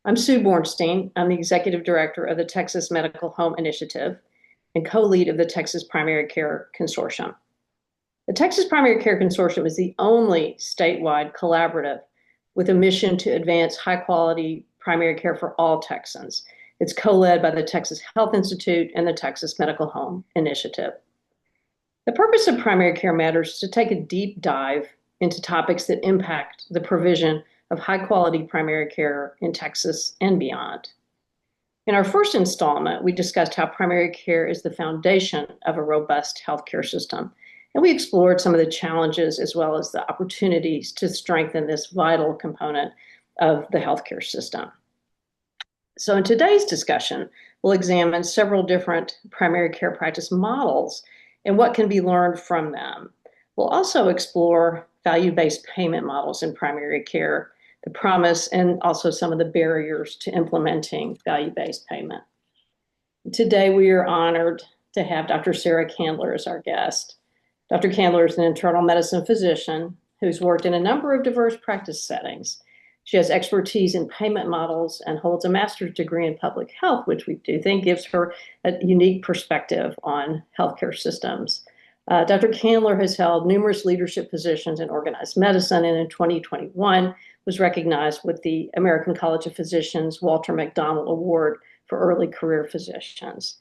I'm Sue Bornstein. I'm the Executive Director of the Texas Medical Home Initiative and co-lead of the Texas Primary Care Consortium. The Texas Primary Care Consortium is the only statewide collaborative with a mission to advance high-quality primary care for all Texans. It's co-led by the Texas Health Institute and the Texas Medical Home Initiative. The purpose of Primary Care Matters is to take a deep dive into topics that impact the provision of high-quality primary care in Texas and beyond. In our first installment, we discussed how primary care is the foundation of a robust healthcare system, and we explored some of the challenges as well as the opportunities to strengthen this vital component of the healthcare system. So in today's discussion, we'll examine several different primary care practice models and what can be learned from them. We'll also explore value-based payment models in primary care, the promise, and also some of the barriers to implementing value-based payment. Today, we are honored to have Dr. Sarah Candler as our guest. Dr. Candler is an internal medicine physician who's worked in a number of diverse practice settings. She has expertise in payment models and holds a master's degree in public health, which we do think gives her a unique perspective on healthcare systems. Dr. Candler has held numerous leadership positions in organized medicine, and in 2021 was recognized with the American College of Physicians Walter McDonald Award for Early Career Physicians.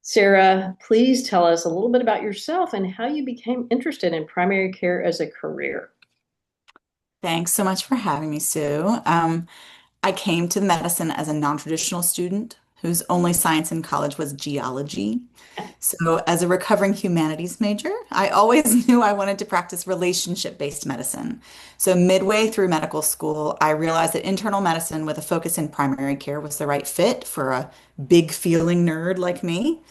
Sarah, please tell us a little bit about yourself and how you became interested in primary care as a career. Thanks so much for having me, Sue. I came to medicine as a non-traditional student whose only science in college was geology. So, as a recovering humanities major, I always knew I wanted to practice relationship-based medicine. So, midway through medical school, I realized that internal medicine with a focus in primary care was the right fit for a big feeling nerd like me.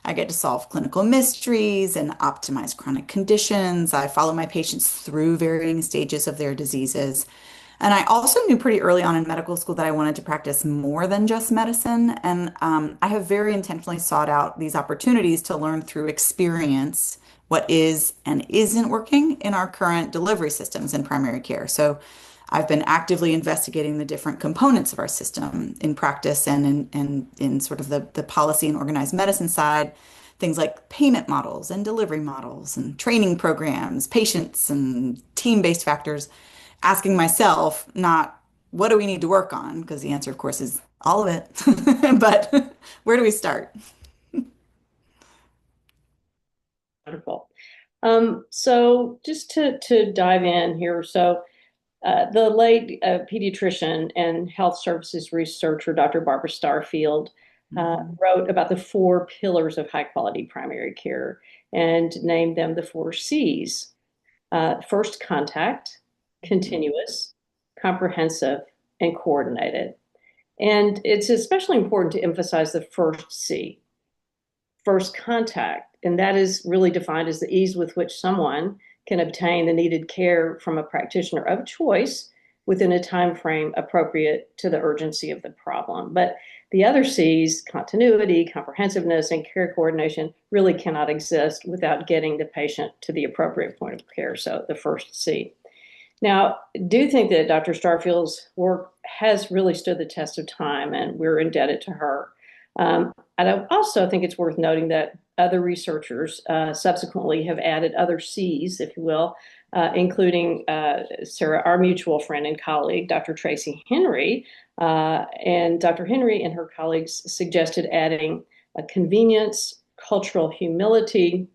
I get to solve clinical mysteries and optimize chronic conditions. I follow my patients through varying stages of their diseases. And I also knew pretty early on in medical school that I wanted to practice more than just medicine. And I have very intentionally sought out these opportunities to learn through experience what is and isn't working in our current delivery systems in primary care. So I've been actively investigating the different components of our system in practice and in sort of the policy and organized medicine side, things like payment models and delivery models and training programs, patients and team-based factors, asking myself, not what do we need to work on? Because the answer, of course, is all of it. But where do we start? Wonderful. So just to dive in here, the late pediatrician and health services researcher, Dr. Barbara Starfield, wrote about the four pillars of high quality primary care and named them the four C's. First, contact, continuous, comprehensive, and coordinated. And it's especially important to emphasize the first C, first contact, and that is really defined as the ease with which someone can obtain the needed care from a practitioner of choice within a time frame appropriate to the urgency of the problem. But the other C's, continuity, comprehensiveness, and care coordination, really cannot exist without getting the patient to the appropriate point of care. So the first C. Now, I do think that Dr. Starfield's work has really stood the test of time, and we're indebted to her. And I also think it's worth noting that other researchers subsequently have added other C's, if you will, including Sarah, our mutual friend and colleague, Dr. Tracy Henry. And Dr. Henry and her colleagues suggested adding convenience, cultural humility,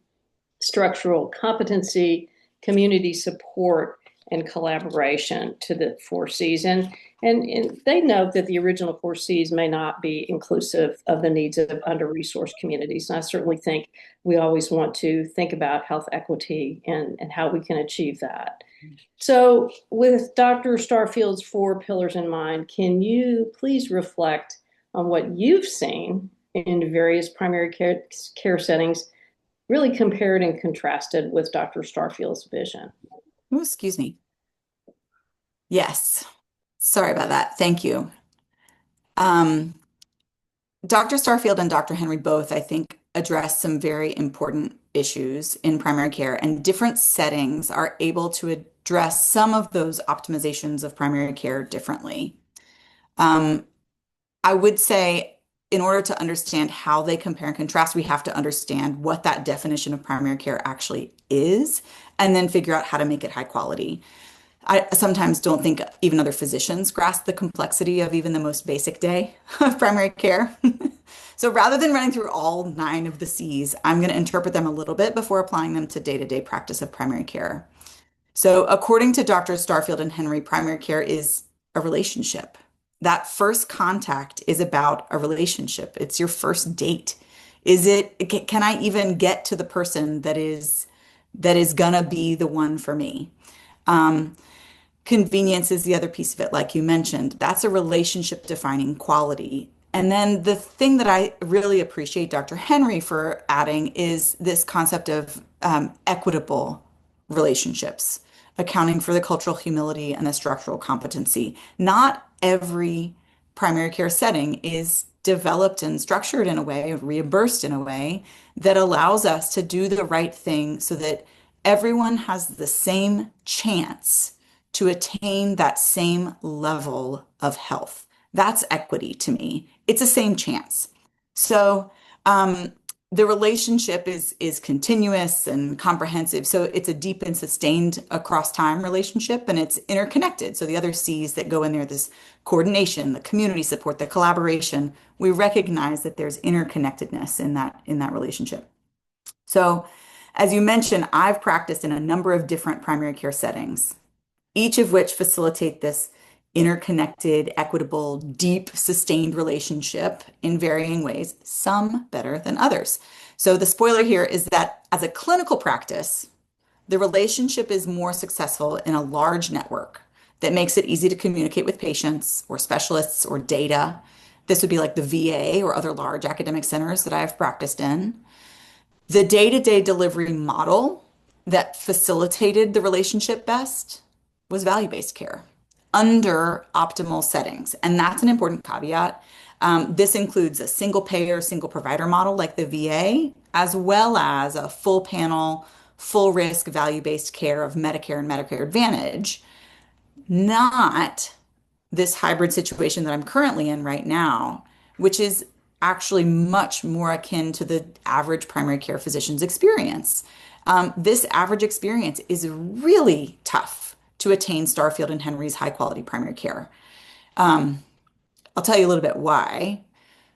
structural competency, community support, and collaboration to the four C's. And they note that the original four C's may not be inclusive of the needs of under-resourced communities. And I certainly think we always want to think about health equity and how we can achieve that. So with Dr. Starfield's four pillars in mind, can you please reflect on what you've seen in various primary care settings, really compared and contrasted with Dr. Starfield's vision? Oh, excuse me. Yes. Sorry about that. Thank you. Dr. Starfield and Dr. Henry both, I think, address some very important issues in primary care, and different settings are able to address some of those optimizations of primary care differently. I would say in order to understand how they compare and contrast, we have to understand what that definition of primary care actually is, and then figure out how to make it high quality. I sometimes don't think even other physicians grasp the complexity of even the most basic day of primary care. So rather than running through all nine of the C's, I'm going to interpret them a little bit before applying them to day-to-day practice of primary care. So, according to Dr. Starfield and Henry, primary care is a relationship. That first contact is about a relationship. It's your first date. Can I even get to the person that is gonna be the one for me? Um, Convenience is the other piece of it, like you mentioned. That's a relationship defining quality. And then the thing that I really appreciate Dr. Henry for adding is this concept of equitable relationships, accounting for the cultural humility and the structural competency. Not every primary care setting is developed and structured in a way, reimbursed in a way that allows us to do the right thing so that everyone has the same chance to attain that same level of health. That's equity to me. It's the same chance. So the relationship is continuous and comprehensive. So it's a deep and sustained across time relationship, and it's interconnected. So the other C's that go in there, this coordination, the community support, the collaboration, we recognize that there's interconnectedness in that relationship. So as you mentioned, I've practiced in a number of different primary care settings, each of which facilitate this interconnected, equitable, deep, sustained relationship in varying ways, some better than others. So the spoiler here is that as a clinical practice, the relationship is more successful in a large network that makes it easy to communicate with patients or specialists or data. This would be like the VA or other large academic centers that I've practiced in. The day-to-day delivery model that facilitated the relationship best was value-based care under optimal settings. And that's an important caveat. This includes a single payer, single provider model like the VA, as well as a full panel, full risk value-based care of Medicare and Medicare Advantage, not this hybrid situation that I'm currently in right now, which is actually much more akin to the average primary care physician's experience. This average experience is really tough to attain Starfield and Henry's high quality primary care. I'll tell you a little bit why.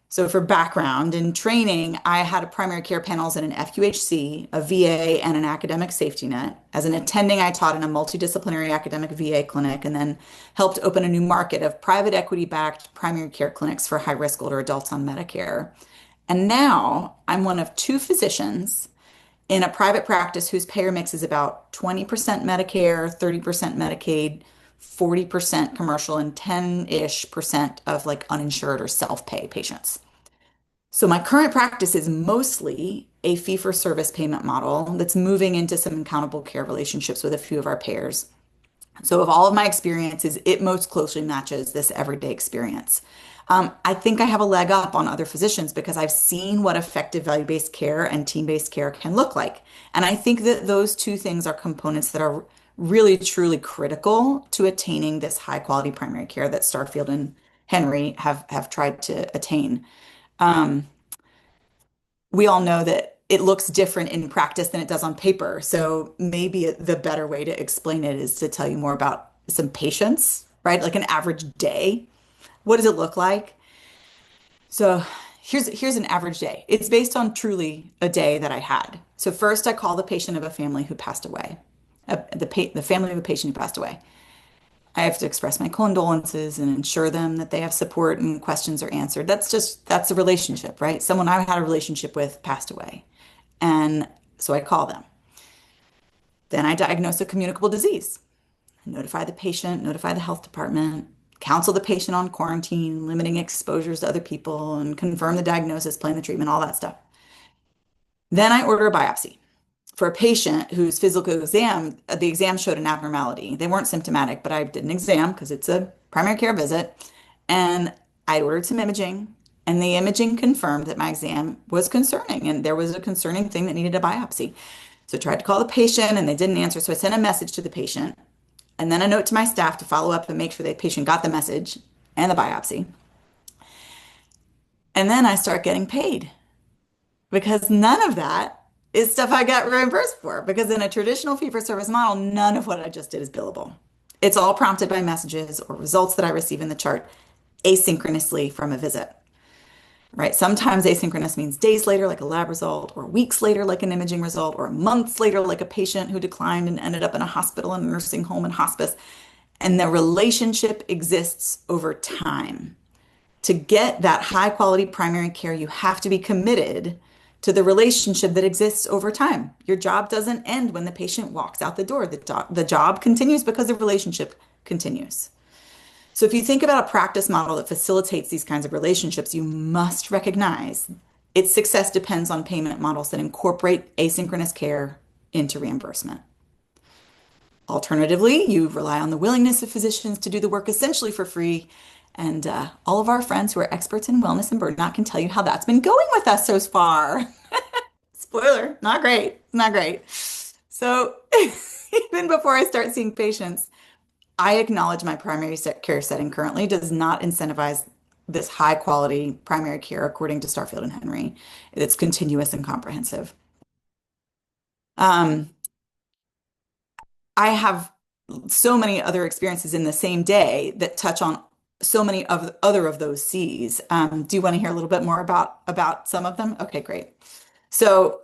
So for background and training, I had a primary care panels in an FQHC, a VA, and an academic safety net. As an attending, I taught in a multidisciplinary academic VA clinic and then helped open a new market of private equity-backed primary care clinics for high-risk older adults on Medicare. And now I'm one of two physicians in a private practice whose payer mix is about 20% Medicare, 30% Medicaid, 40% commercial, and 10-ish percent of like uninsured or self-pay patients. So my current practice is mostly a fee-for-service payment model that's moving into some accountable care relationships with a few of our payers. So of all of my experiences, it most closely matches this everyday experience. I think I have a leg up on other physicians because I've seen what effective value-based care and team-based care can look like. And I think that those two things are components that are really, truly critical to attaining this high-quality primary care that Starfield and Henry have tried to attain. Um, we all know that it looks different in practice than it does on paper. So maybe the better way to explain it is to tell you more about some patients, right? Like an average day. What does it look like? So here's an average day. It's based on truly a day that I had. So first, I call the patient of a family who passed away, the family of a patient who passed away. I have to express my condolences and ensure them that they have support and questions are answered. That's a relationship, right? Someone I had a relationship with passed away. And so I call them. Then I diagnose a communicable disease, notify the patient, notify the health department, counsel the patient on quarantine, limiting exposures to other people, and confirm the diagnosis, plan the treatment, all that stuff. Then I order a biopsy for a patient whose physical exam, the exam showed an abnormality. They weren't symptomatic, but I did an exam because it's a primary care visit. And I ordered some imaging, and the imaging confirmed that my exam was concerning and there was a concerning thing that needed a biopsy. So I tried to call the patient and they didn't answer. So I sent a message to the patient and then a note to my staff to follow up and make sure the patient got the message. and the biopsy. And then I start getting paid because none of that is stuff I got reimbursed for. Because in a traditional fee-for-service model, none of what I just did is billable. It's all prompted by messages or results that I receive in the chart asynchronously from a visit, right? Sometimes asynchronous means days later, like a lab result, or weeks later, like an imaging result, or months later, like a patient who declined and ended up in a hospital and a nursing home and hospice. And the relationship exists over time. To get that high quality primary care, you have to be committed to the relationship that exists over time. Your job doesn't end when the patient walks out the door. The job continues because the relationship continues. So if you think about a practice model that facilitates these kinds of relationships, you must recognize its success depends on payment models that incorporate asynchronous care into reimbursement. Alternatively, you rely on the willingness of physicians to do the work essentially for free. And all of our friends who are experts in wellness and burnout can tell you how that's been going with us so far. Spoiler, not great, not great. So even before I start seeing patients, I acknowledge my primary care setting currently does not incentivize this high quality primary care according to Starfield and Henry. It's continuous and comprehensive. Um, I have so many other experiences in the same day that touch on so many of other of those C's. Do you want to hear a little bit more about some of them? Okay, great. So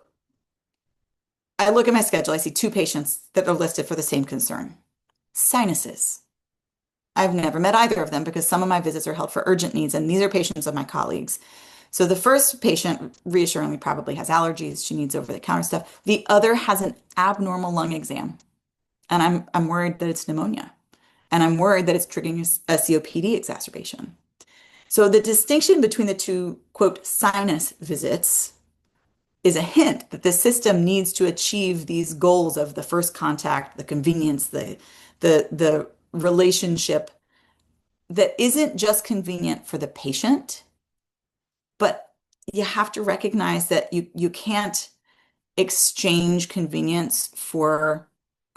I look at my schedule. I see two patients that are listed for the same concern. Sinuses. I've never met either of them because some of my visits are held for urgent needs, and these are patients of my colleagues. So the first patient reassuringly probably has allergies. She needs over-the-counter stuff. The other has an abnormal lung exam, and I'm worried that it's pneumonia, and I'm worried that it's triggering a COPD exacerbation. So the distinction between the two, quote, sinus visits is a hint that the system needs to achieve these goals of the first contact, the convenience, the relationship that isn't just convenient for the patient, but you have to recognize that you can't exchange convenience for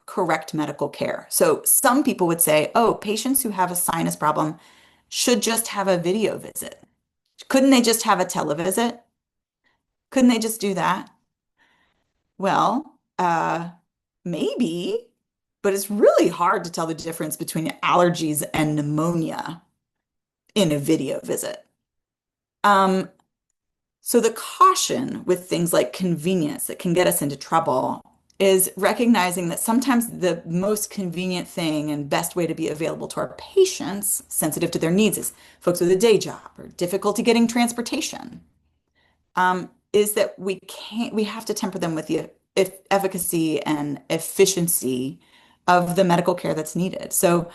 correct medical care. So some people would say, oh, patients who have a sinus problem should just have a video visit. Couldn't they just have a televisit? Couldn't they just do that? Well, maybe, but it's really hard to tell the difference between allergies and pneumonia in a video visit. Um, so the caution with things like convenience that can get us into trouble is recognizing that sometimes the most convenient thing and best way to be available to our patients, sensitive to their needs, is folks with a day job or difficulty getting transportation, is that we have to temper them with the efficacy and efficiency of the medical care that's needed. So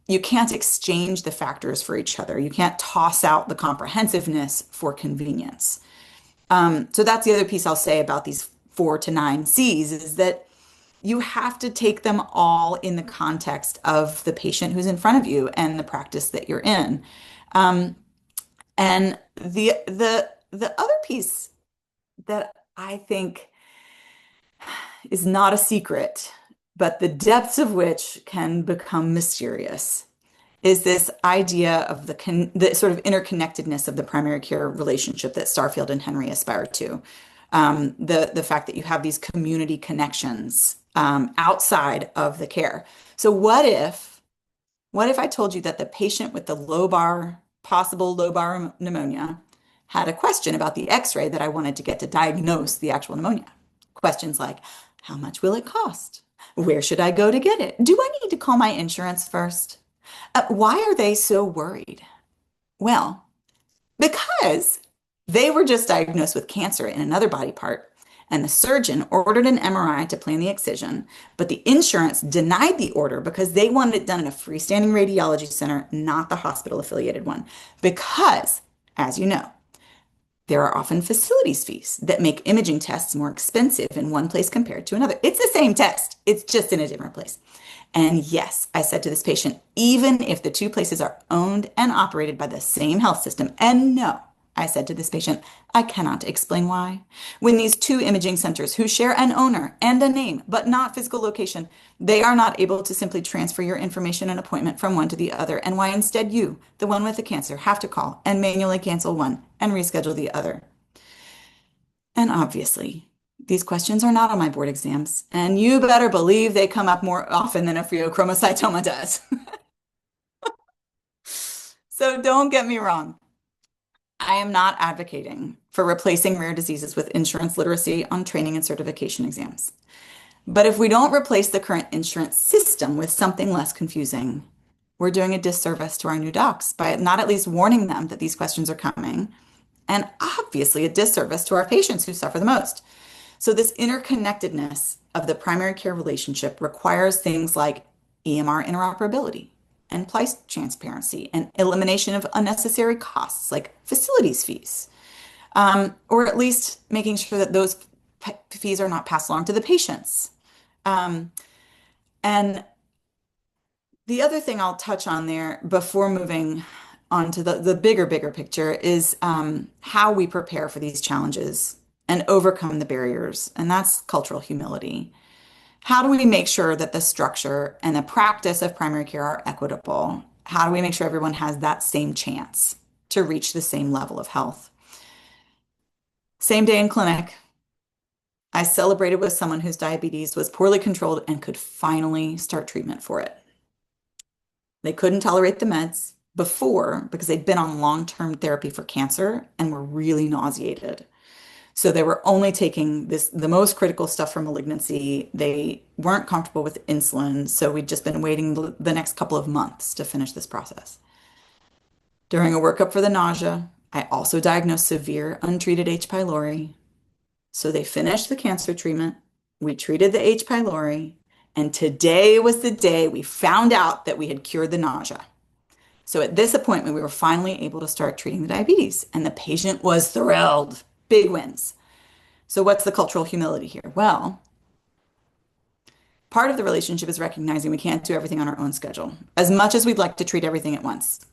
you can't exchange the factors for each other. You can't toss out the comprehensiveness for convenience. So that's the other piece I'll say about these 4 to 9 C's is that you have to take them all in the context of the patient who's in front of you and the practice that you're in. And the other piece that I think is not a secret, but the depths of which can become mysterious, is this idea of the sort of interconnectedness of the primary care relationship that Starfield and Henry aspire to. The fact that you have these community connections outside of the care. So what if I told you that the patient with the possible low bar pneumonia had a question about the X-ray that I wanted to get to diagnose the actual pneumonia? Questions like, how much will it cost? Where should I go to get it? Do I need to call my insurance first? Why are they so worried? Well, because they were just diagnosed with cancer in another body part, and the surgeon ordered an MRI to plan the excision, but the insurance denied the order because they wanted it done in a freestanding radiology center, not the hospital affiliated one. Because, as you know, there are often facilities fees that make imaging tests more expensive in one place compared to another. It's the same test, it's just in a different place. And yes, I said to this patient, even if the two places are owned and operated by the same health system, and no, I said to this patient, I cannot explain why. When these two imaging centers who share an owner and a name, but not physical location, they are not able to simply transfer your information and appointment from one to the other, and why instead you, the one with the cancer, have to call and manually cancel one and reschedule the other. And obviously, these questions are not on my board exams, and you better believe they come up more often than a pheochromocytoma does. So don't get me wrong. I am not advocating for replacing rare diseases with insurance literacy on training and certification exams. But if we don't replace the current insurance system with something less confusing, we're doing a disservice to our new docs by not at least warning them that these questions are coming, and obviously a disservice to our patients who suffer the most. So, this interconnectedness of the primary care relationship requires things like EMR interoperability and price transparency and elimination of unnecessary costs like facilities fees, or at least making sure that those fees are not passed along to the patients. Um, and the other thing I'll touch on there before moving on to the bigger picture is how we prepare for these challenges and overcome the barriers. And that's cultural humility. How do we make sure that the structure and the practice of primary care are equitable? How do we make sure everyone has that same chance to reach the same level of health? Same day in clinic, I celebrated with someone whose diabetes was poorly controlled and could finally start treatment for it. They couldn't tolerate the meds before because they'd been on long-term therapy for cancer and were really nauseated. So they were only taking the most critical stuff for malignancy. They weren't comfortable with insulin, so we'd just been waiting the next couple of months to finish this process. During a workup for the nausea, I also diagnosed severe untreated H. pylori. So they finished the cancer treatment. We treated the H. pylori, and today was the day we found out that we had cured the nausea. So at this appointment, we were finally able to start treating the diabetes, and the patient was thrilled. Big wins. So what's the cultural humility here? Well, part of the relationship is recognizing we can't do everything on our own schedule, as much as we'd like to treat everything at once.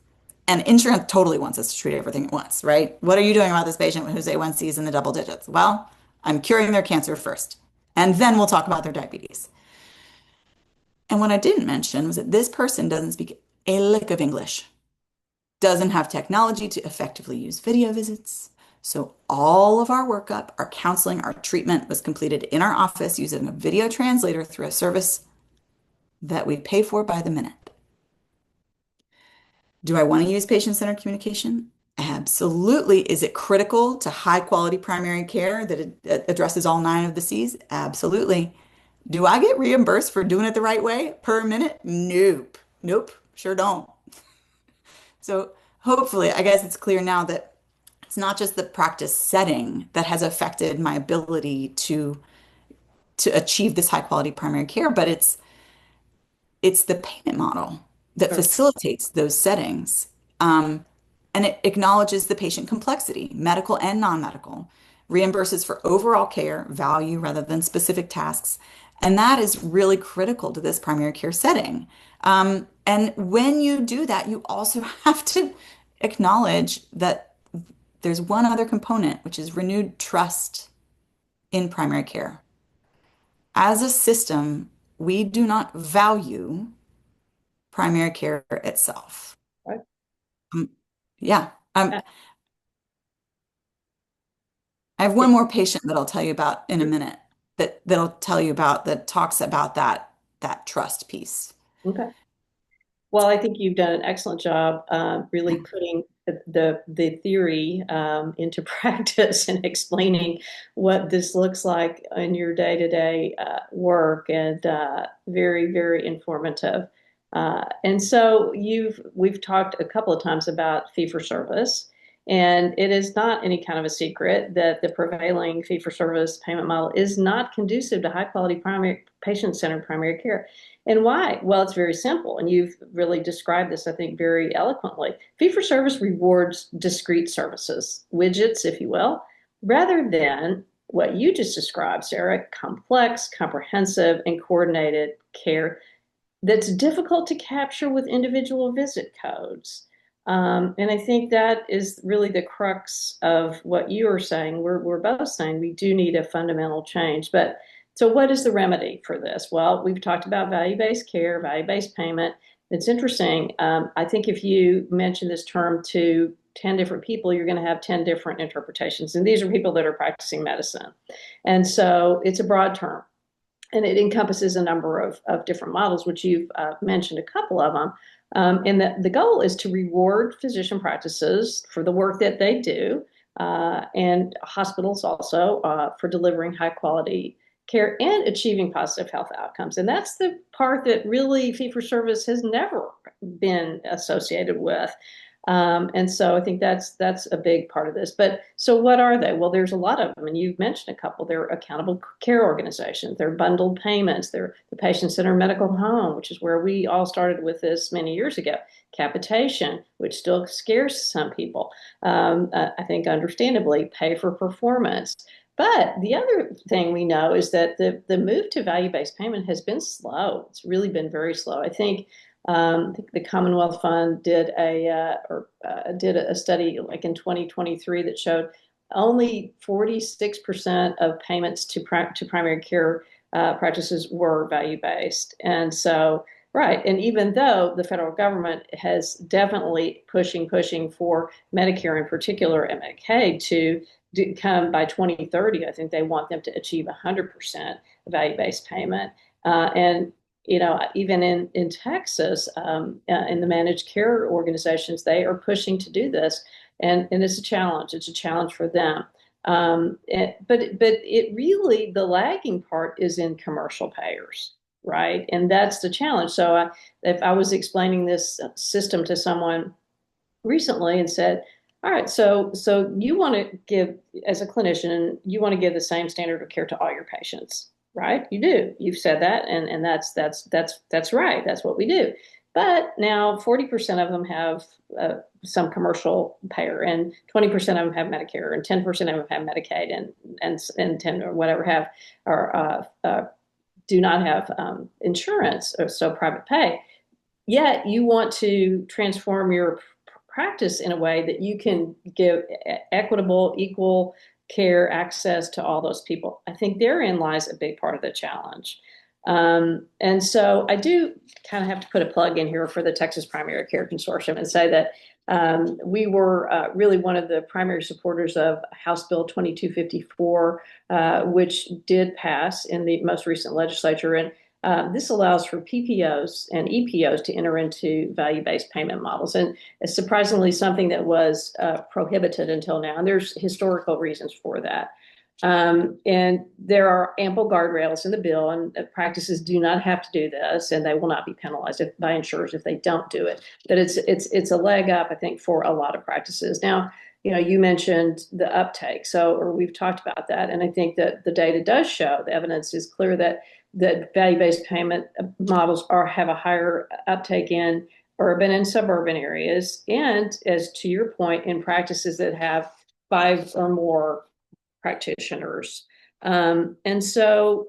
And insurance totally wants us to treat everything at once, right? What are you doing about this patient whose A1C is in the double digits? Well, I'm curing their cancer first, and then we'll talk about their diabetes. And what I didn't mention was that this person doesn't speak a lick of English, doesn't have technology to effectively use video visits. So all of our workup, our counseling, our treatment was completed in our office using a video translator through a service that we pay for by the minute. Do I want to use patient-centered communication? Absolutely. Is it critical to high-quality primary care that it addresses all 9 of the C's? Absolutely. Do I get reimbursed for doing it the right way per minute? Nope. Nope. Sure don't. So hopefully, I guess it's clear now that it's not just the practice setting that has affected my ability to achieve this high-quality primary care, but it's the payment model that Sure. facilitates those settings. And it acknowledges the patient complexity, medical and non-medical, reimburses for overall care value rather than specific tasks. And that is really critical to this primary care setting. And when you do that, you also have to acknowledge that there's one other component, which is renewed trust in primary care. As a system, we do not value primary care itself. Right. Um, yeah. Yeah. I have one more patient that I'll tell you about in a minute that'll tell you about that talks about that trust piece. Okay. Well, I think you've done an excellent job really putting the theory into practice and explaining what this looks like in your day-to-day work, and very, very informative. And so we've talked a couple of times about fee for service, and it is not any kind of a secret that the prevailing fee for service payment model is not conducive to high quality primary patient-centered primary care. And why? Well, it's very simple. And you've really described this, I think, very eloquently. Fee for service rewards discrete services, widgets, if you will, rather than what you just described, Sarah, complex, comprehensive, and coordinated care that's difficult to capture with individual visit codes. And I think that is really the crux of what you are saying. We're both saying we do need a fundamental change. But so, what is the remedy for this? Well, we've talked about value-based care, value-based payment. It's interesting. I think if you mention this term to 10 different people, you're going to have 10 different interpretations. And these are people that are practicing medicine. And so it's a broad term and it encompasses a number of different models, which you've mentioned a couple of them. And the goal is to reward physician practices for the work that they do, and hospitals also for delivering high quality care and achieving positive health outcomes. And that's the part that really fee for service has never been associated with. And so I think that's a big part of this. But so what are they? Well, there's a lot of them, and you've mentioned a couple. They're accountable care organizations, they're bundled payments, they're the patient-centered medical home, which is where we all started with this many years ago. Capitation, which still scares some people. I think understandably, pay for performance. But the other thing we know is that the move to value-based payment has been slow. It's really been very slow. I think the Commonwealth Fund did a study like in 2023 that showed only 46% of payments to primary care practices were value based. And so, right. And even though the federal government has definitely pushing for Medicare in particular and Medicaid to come by 2030, I think they want them to achieve 100% value based payment. And even in Texas, in the managed care organizations, they are pushing to do this, and it's a challenge. It's a challenge for them. But it really the lagging part is in commercial payers, right? And that's the challenge. So if I was explaining this system to someone recently and said, all right, so you want to give, as a clinician, you want to give the same standard of care to all your patients, right? You do. You've said that, and that's right. That's what we do. But now 40% of them have some commercial payer, and 20% of them have Medicare, and 10% of them have Medicaid, and 10 or whatever have or do not have insurance, or so private pay. Yet you want to transform your practice in a way that you can give equitable, equal care access to all those people. I think therein lies a big part of the challenge. And so I do kind of have to put a plug in here for the Texas Primary Care Consortium and say that we were really one of the primary supporters of House Bill 2254, which did pass in the most recent legislature. And this allows for PPOs and EPOs to enter into value-based payment models. And it's surprisingly something that was prohibited until now. And there's historical reasons for that. And there are ample guardrails in the bill, and practices do not have to do this, and they will not be penalized by insurers if they don't do it. But it's a leg up, I think, for a lot of practices. Now, you mentioned the uptake, or we've talked about that, and I think that the data does show, the evidence is clear that value-based payment models have a higher uptake in urban and suburban areas, and as to your point, in practices that have 5 or more practitioners. And so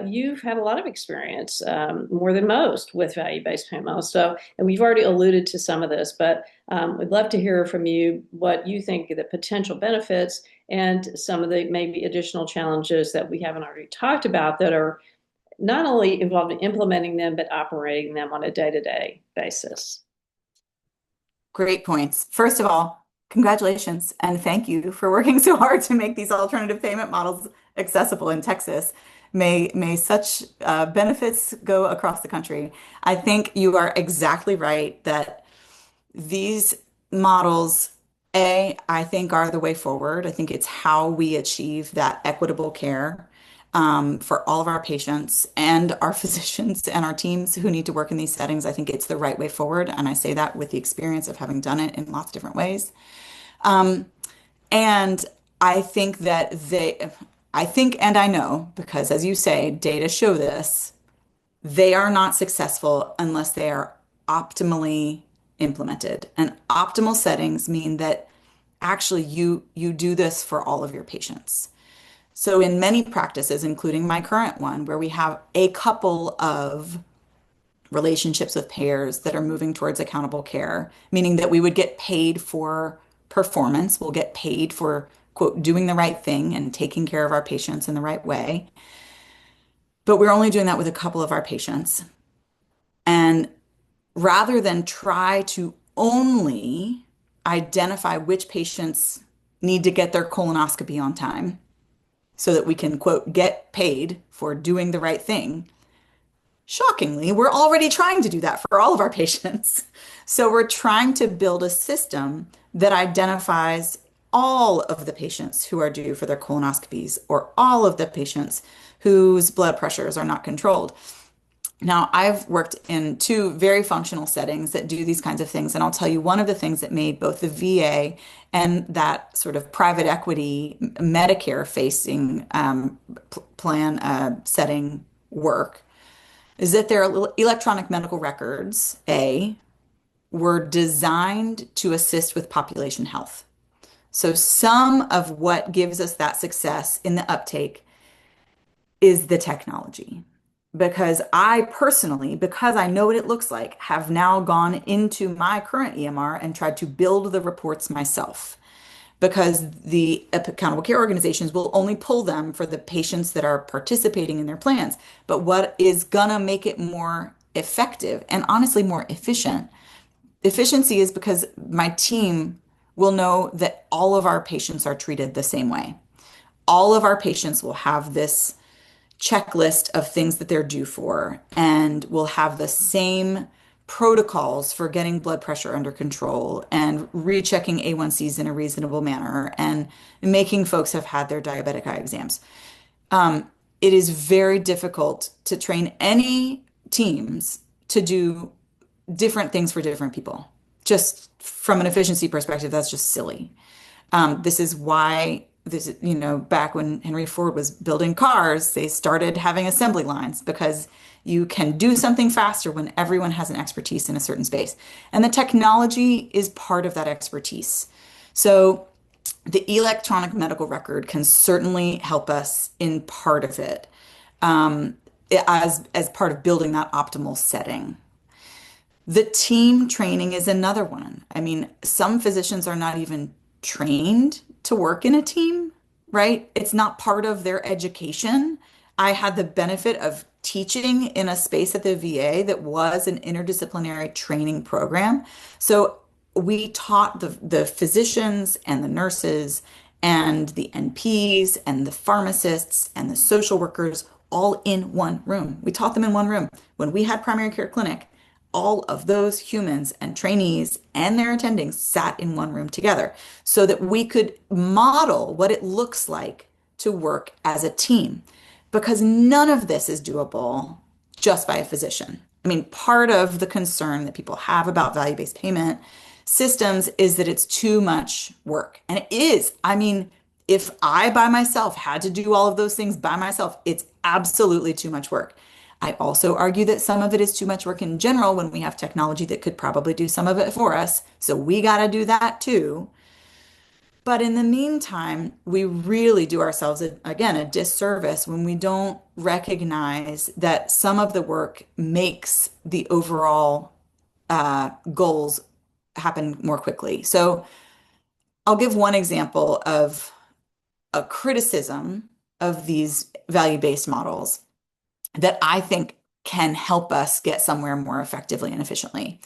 you've had a lot of experience, more than most, with value-based payment models. So, and we've already alluded to some of this, but we'd love to hear from you what you think are the potential benefits and some of the maybe additional challenges that we haven't already talked about that are not only involved in implementing them, but operating them on a day-to-day basis. Great points. First of all, congratulations and thank you for working so hard to make these alternative payment models accessible in Texas. May such benefits go across the country. I think you are exactly right that these models, I think are the way forward. I think it's how we achieve that equitable care for all of our patients and our physicians and our teams who need to work in these settings. I think it's the right way forward. And I say that with the experience of having done it in lots of different ways. And I think that I think, and I know, because as you say, data show this, they are not successful unless they are optimally implemented. And optimal settings mean that actually you do this for all of your patients. So in many practices, including my current one, where we have a couple of relationships with payers that are moving towards accountable care, meaning that we would get paid for performance. We'll get paid for, quote, doing the right thing and taking care of our patients in the right way. But we're only doing that with a couple of our patients. And rather than try to only identify which patients need to get their colonoscopy on time so that we can, quote, get paid for doing the right thing, shockingly, we're already trying to do that for all of our patients. So we're trying to build a system that identifies all of the patients who are due for their colonoscopies or all of the patients whose blood pressures are not controlled. Now, I've worked in two very functional settings that do these kinds of things. And I'll tell you one of the things that made both the VA and that sort of private equity Medicare facing plan setting work is that their electronic medical records, A, were designed to assist with population health. So some of what gives us that success in the uptake is the technology. Because I personally, because I know what it looks like, have now gone into my current EMR and tried to build the reports myself. Because the accountable care organizations will only pull them for the patients that are participating in their plans. But what is gonna make it more effective and honestly more efficient? Efficiency is because my team will know that all of our patients are treated the same way. All of our patients will have this checklist of things that they're due for, and we'll have the same protocols for getting blood pressure under control and rechecking A1Cs in a reasonable manner and making folks have had their diabetic eye exams. It is very difficult to train any teams to do different things for different people. Just from an efficiency perspective, that's just silly. This is why this, back when Henry Ford was building cars, they started having assembly lines because you can do something faster when everyone has an expertise in a certain space. And the technology is part of that expertise. So the electronic medical record can certainly help us in part of it, as part of building that optimal setting. The team training is another one. I mean, some physicians are not even trained to work in a team, right? It's not part of their education. I had the benefit of teaching in a space at the VA that was an interdisciplinary training program. So we taught the physicians and the nurses and the NPs and the pharmacists and the social workers all in one room. We taught them in one room. When we had primary care clinic, all of those humans and trainees and their attendings sat in one room together so that we could model what it looks like to work as a team. Because none of this is doable just by a physician. I mean, part of the concern that people have about value-based payment systems is that it's too much work. And it is. I mean, if I by myself had to do all of those things by myself, it's absolutely too much work. I also argue that some of it is too much work in general when we have technology that could probably do some of it for us. So we got to do that too. But in the meantime, we really do ourselves, again, a disservice when we don't recognize that some of the work makes the overall goals happen more quickly. So I'll give one example of a criticism of these value-based models that I think can help us get somewhere more effectively and efficiently.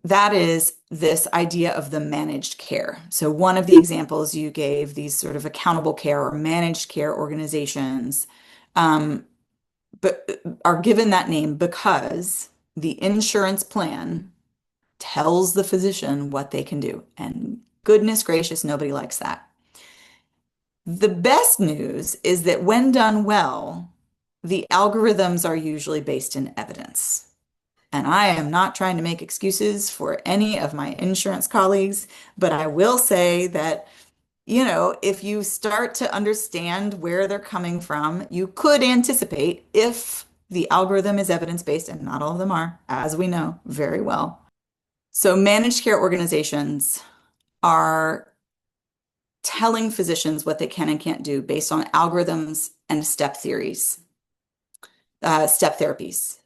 That is this idea of the managed care. So one of the examples you gave, these sort of accountable care or managed care organizations, but are given that name because the insurance plan tells the physician what they can do. And goodness gracious, nobody likes that. The best news is that when done well, the algorithms are usually based in evidence. And I am not trying to make excuses for any of my insurance colleagues, but I will say that, if you start to understand where they're coming from, you could anticipate if the algorithm is evidence-based, and not all of them are, as we know very well. So managed care organizations are telling physicians what they can and can't do based on algorithms and step theories. step therapies.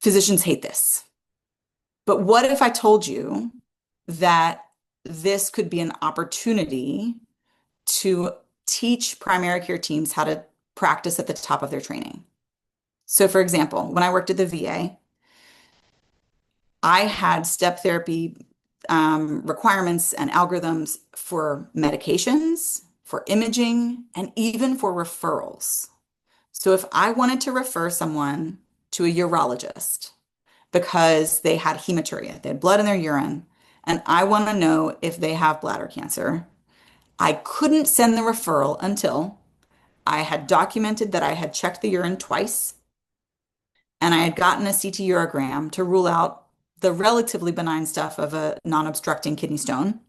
Physicians hate this. But what if I told you that this could be an opportunity to teach primary care teams how to practice at the top of their training? So, for example, when I worked at the VA, I had step therapy requirements and algorithms for medications, for imaging, and even for referrals. So, if I wanted to refer someone to a urologist because they had hematuria, they had blood in their urine, and I want to know if they have bladder cancer, I couldn't send the referral until I had documented that I had checked the urine twice and I had gotten a CT urogram to rule out the relatively benign stuff of a non-obstructing kidney stone,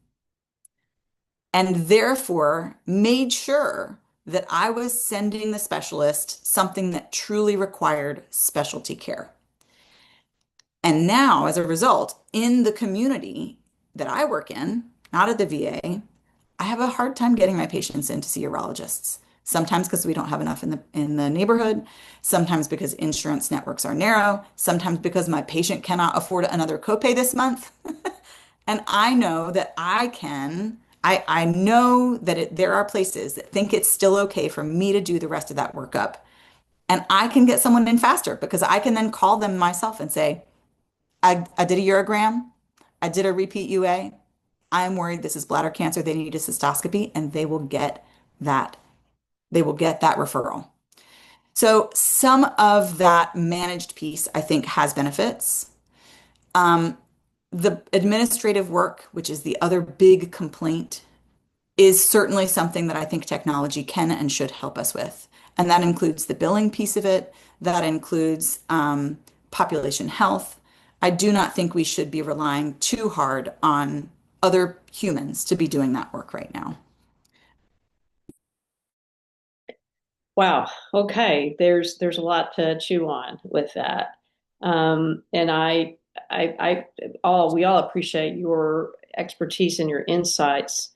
and therefore made sure that I was sending the specialist something that truly required specialty care. And now, as a result, in the community that I work in, not at the VA, I have a hard time getting my patients in to see urologists. Sometimes because we don't have enough in the neighborhood, sometimes because insurance networks are narrow, sometimes because my patient cannot afford another copay this month. And I know that I know that there are places that think it's still okay for me to do the rest of that workup. And I can get someone in faster because I can then call them myself and say, I did a urogram, I did a repeat UA. I'm worried this is bladder cancer. They need a cystoscopy, and that. They will get that referral. So some of that managed piece, I think, has benefits. Um, the administrative work, which is the other big complaint, is certainly something that I think technology can and should help us with. And that includes the billing piece of it. That includes population health. I do not think we should be relying too hard on other humans to be doing that work right now. Wow. Okay. There's a lot to chew on with that. And we all appreciate your expertise and your insights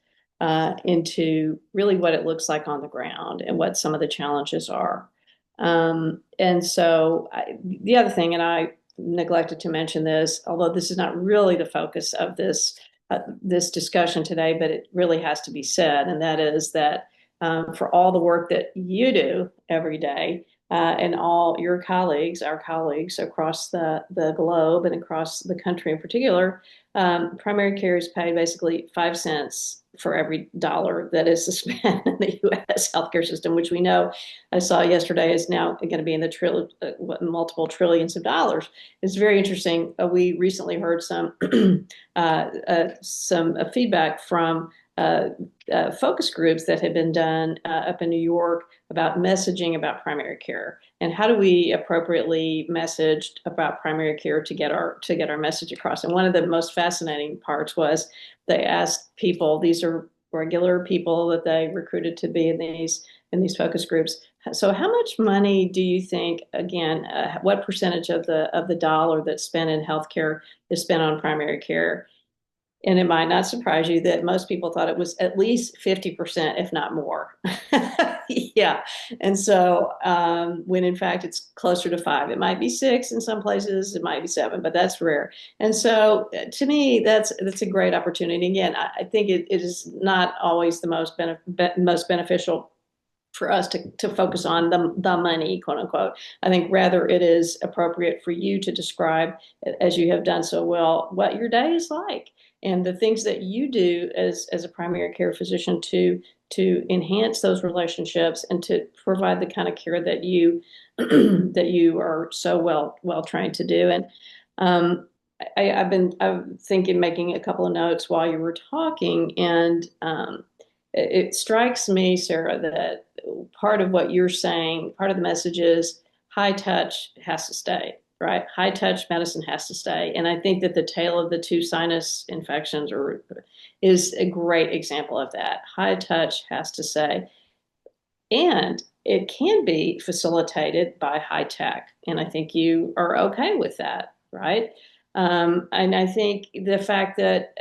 into really what it looks like on the ground and what some of the challenges are. The other thing, and I neglected to mention this, although this is not really the focus of this discussion today, but it really has to be said, and that is that for all the work that you do every day and all your colleagues, our colleagues across the globe and across the country in particular, primary care is paid basically 5 cents for every dollar that is spent in the U.S. healthcare system, which we know, I saw yesterday, is now going to be in the multiple trillions of dollars. It's very interesting. We recently heard some feedback from focus groups that have been done up in New York about messaging about primary care and how do we appropriately message about primary care to get our message across. And one of the most fascinating parts was they asked people, these are regular people that they recruited to be in these focus groups. So how much money do you think, again, what percentage of the dollar that's spent in healthcare is spent on primary care? And it might not surprise you that most people thought it was at least 50%, if not more. Yeah. And so when in fact it's closer to 5, it might be 6 in some places, it might be 7, but that's rare. And so to me, that's a great opportunity. Again, I think it is not always the most beneficial for us to focus on the money, quote unquote. I think rather it is appropriate for you to describe, as you have done so well, what your day is like and the things that you do as a primary care physician to enhance those relationships and to provide the kind of care that you that you are so well trained to do. And I've thinking, making a couple of notes while you were talking, and it strikes me, Sarah, that part of what you're saying, part of the message is high touch has to stay, right? High touch medicine has to stay. And I think that the tale of the two sinus infections is a great example of that. High touch has to stay. And it can be facilitated by high tech. And I think you are okay with that, right? And I think the fact that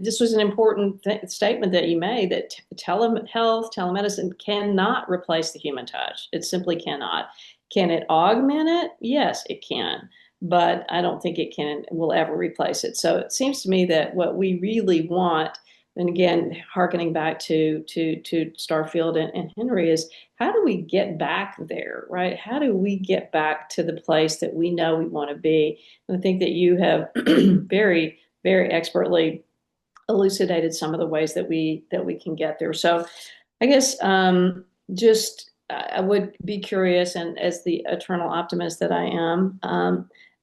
this was an important statement that you made, that telehealth, telemedicine cannot replace the human touch. It simply cannot. Can it augment it? Yes, it can, but I don't think it will ever replace it. So it seems to me that what we really want, and again, hearkening back to Starfield and Henry, is how do we get back there, right? How do we get back to the place that we know we want to be? And I think that you have very, very expertly elucidated some of the ways that we can get there. So I guess just I would be curious, and as the eternal optimist that I am,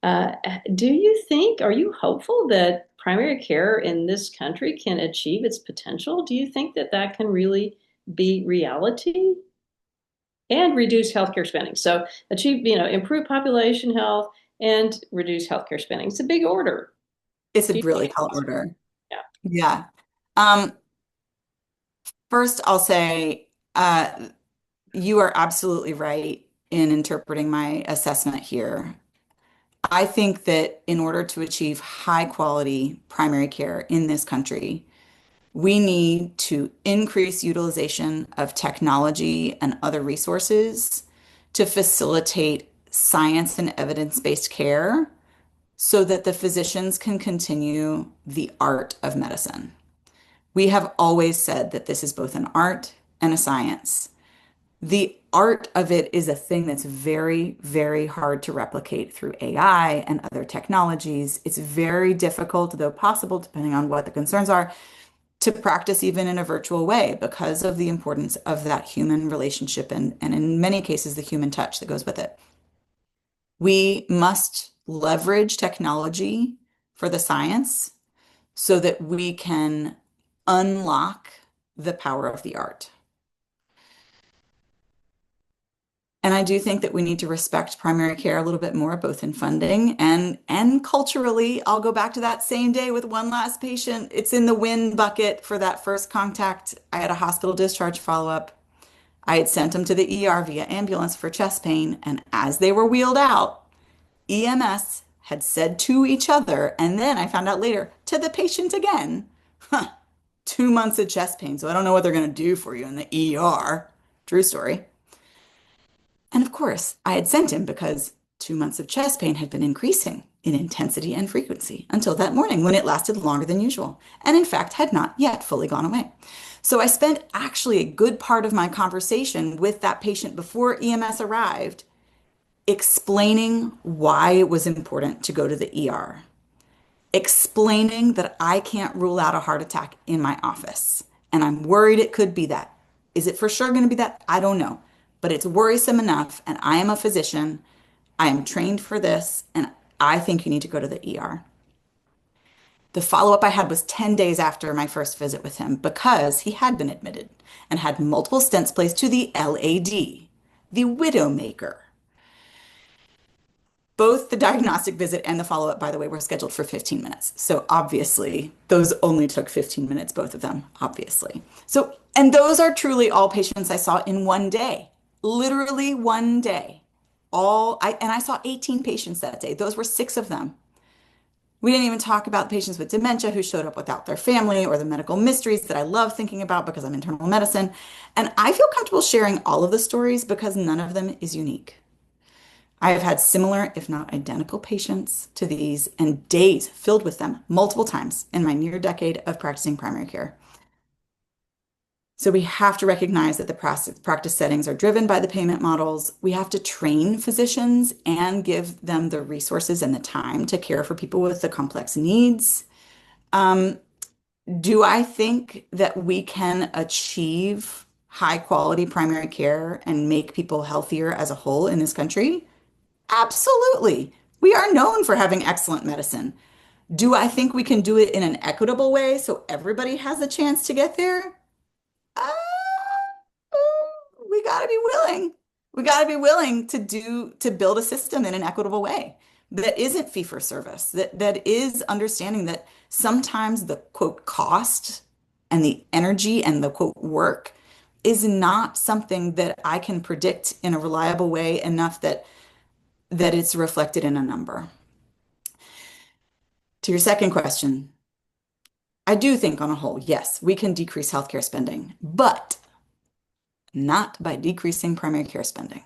uh, do you think, are you hopeful that primary care in this country can achieve its potential? Do you think that that can really be reality and reduce healthcare spending? So achieve, improve population health and reduce healthcare spending. It's a big order. It's a Do you think really it's tall possible? order. Yeah. Yeah. Um, First, I'll say you are absolutely right in interpreting my assessment here. I think that in order to achieve high quality primary care in this country, we need to increase utilization of technology and other resources to facilitate science and evidence-based care so that the physicians can continue the art of medicine. We have always said that this is both an art and a science. The art of it is a thing that's very, very hard to replicate through AI and other technologies. It's very difficult, though possible, depending on what the concerns are, to practice even in a virtual way because of the importance of that human relationship and in many cases, the human touch that goes with it. We must leverage technology for the science so that we can unlock the power of the art. And I do think that we need to respect primary care a little bit more, both in funding and culturally. I'll go back to that same day with one last patient. It's in the win bucket for that first contact. I had a hospital discharge follow-up. I had sent him to the ER via ambulance for chest pain, and as they were wheeled out, EMS had said to each other, and then I found out later to the patient again, huh, 2 months of chest pain, so I don't know what they're going to do for you in the ER. True story. And of course, I had sent him because 2 months of chest pain had been increasing in intensity and frequency until that morning when it lasted longer than usual, and in fact had not yet fully gone away. So I spent actually a good part of my conversation with that patient before EMS arrived explaining why it was important to go to the ER, explaining that I can't rule out a heart attack in my office. And I'm worried it could be that. Is it for sure going to be that? I don't know. But it's worrisome enough. And I am a physician. I am trained for this. And I think you need to go to the ER. The follow up I had was 10 days after my first visit with him because he had been admitted and had multiple stents placed to the LAD, the Widowmaker. Both the diagnostic visit and the follow-up, by the way, were scheduled for 15 minutes. So obviously, those only took 15 minutes, both of them, obviously. So, and those are truly all patients I saw in one day, literally one day. And I saw 18 patients that day. Those were six of them. We didn't even talk about patients with dementia who showed up without their family or the medical mysteries that I love thinking about because I'm internal medicine. And I feel comfortable sharing all of the stories because none of them is unique. I have had similar, if not identical, patients to these and days filled with them multiple times in my near decade of practicing primary care. So we have to recognize that the practice settings are driven by the payment models. We have to train physicians and give them the resources and the time to care for people with the complex needs. Um, do I think that we can achieve high quality primary care and make people healthier as a whole in this country? Absolutely. We are known for having excellent medicine. Do I think we can do it in an equitable way so everybody has a chance to get there? Uh, we got to be willing. We got to be willing to build a system in an equitable way that isn't fee for service, that is understanding that sometimes the quote cost and the energy and the quote work is not something that I can predict in a reliable way enough that it's reflected in a number. To your second question, I do think on a whole, yes, we can decrease healthcare spending, but not by decreasing primary care spending.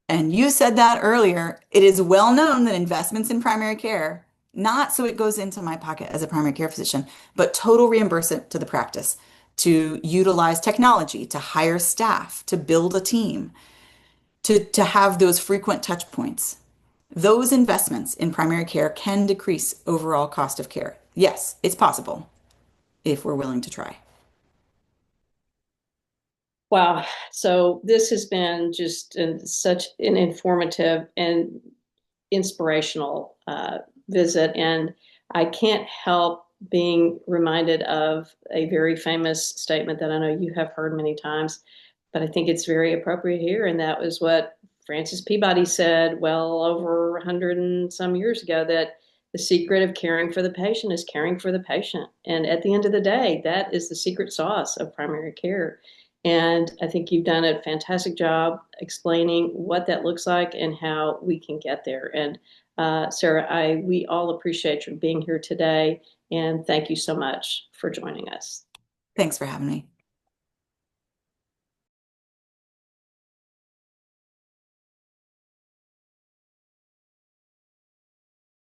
And you said that earlier. It is well known that investments in primary care, not so it goes into my pocket as a primary care physician, but total reimbursement to the practice, to utilize technology, to hire staff, to build a team, to have those frequent touch points. Those investments in primary care can decrease overall cost of care. Yes, it's possible if we're willing to try. Wow. So this has been just such an informative and inspirational visit. And I can't help being reminded of a very famous statement that I know you have heard many times, but I think it's very appropriate here. And that was what Francis Peabody said well over 100 and some years ago, that the secret of caring for the patient is caring for the patient. And at the end of the day, that is the secret sauce of primary care. And I think you've done a fantastic job explaining what that looks like and how we can get there. And Sarah, we all appreciate you being here today, and thank you so much for joining us. Thanks for having me.